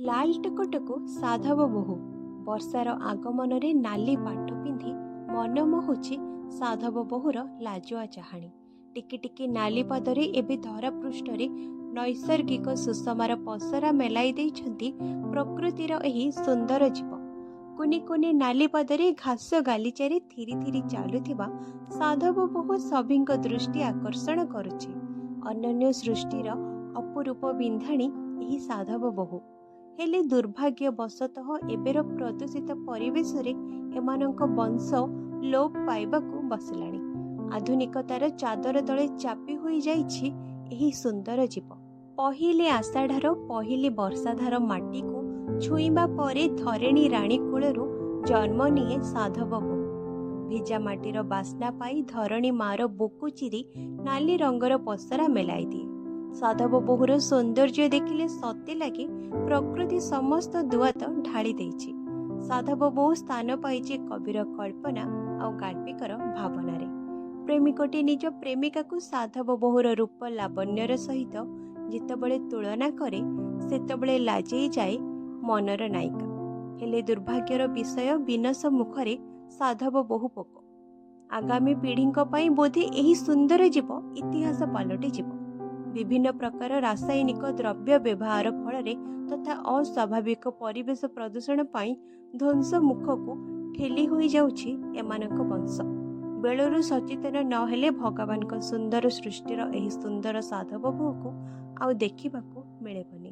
लाल टकटको साधव बोहू वर्षार आगमन रे नाली पाट पिंधि मन मोहुछि साधव बोहूर लाजुआ चाहाणी। टिकी टिकी नाली पदरे एबे धरा पृष्ठरे नैसर्गिक सुषमार पसरा मेलाई देइछन्ति प्रकृतिर एही सुंदर जीव। कुनी कुनी नाली पदरे घास गालीचारे थिरी थिरी चालुथिबा साधव बोहू सभिंक दृष्टि आकर्षण करुछि। अनन्य सृष्टिर अपुरूप बिंधाणी एही साधव बोहू। हेले दुर्भाग्यवशतः एबेर प्रदूषित परिवेश रे एमानंक वंश लोप पाइबाकू बसिलाणी। आधुनिकतार चादर तले चापी होई जाइछि एही सुंदर जीव। पहिले आषाढ़र पहिले वर्षाधार माटी को छुईबा परे धरेणी राणी कोलरू जन्म निये साधव बोहू। भिजा माटीर बास्ना पाई धरणी मार बुकु चिरी नाली रंगर पसरा मेलाई दिए। साधव बोहूर सौंदर्य देखिले सते लगे प्रकृति समस्त दुआत ढाली देइछि। साधव बोहू स्थान पाइछि कविर कल्पना और गाल्पिकर भावना रे। प्रेमिकटी निज प्रेमिका को साधव बोहूर रूप लावण्यर सहित जितेबले तुलना करे सेतेबले लाजेई जाए मनर नायिका। हेले दुर्भाग्यर विषय विनाश मुखरे साधव बोहू पोक। आगामी पीढ़ी बोधे एही सुंदर जीव इतिहास पलटि जीव। विभिन्न प्रकार रासायनिक द्रव्य व्यवहार फल तथा अस्वाभाविक परिवेश प्रदूषण पाई ध्वंस मुख को ठेली होई जाउछि एमानक वंश। बेलरू सचेतन नहेले भगवान सुंदर सृष्टिर एही सुंदर साधव बोहू को आउ देखिबाकू मिलेबनी।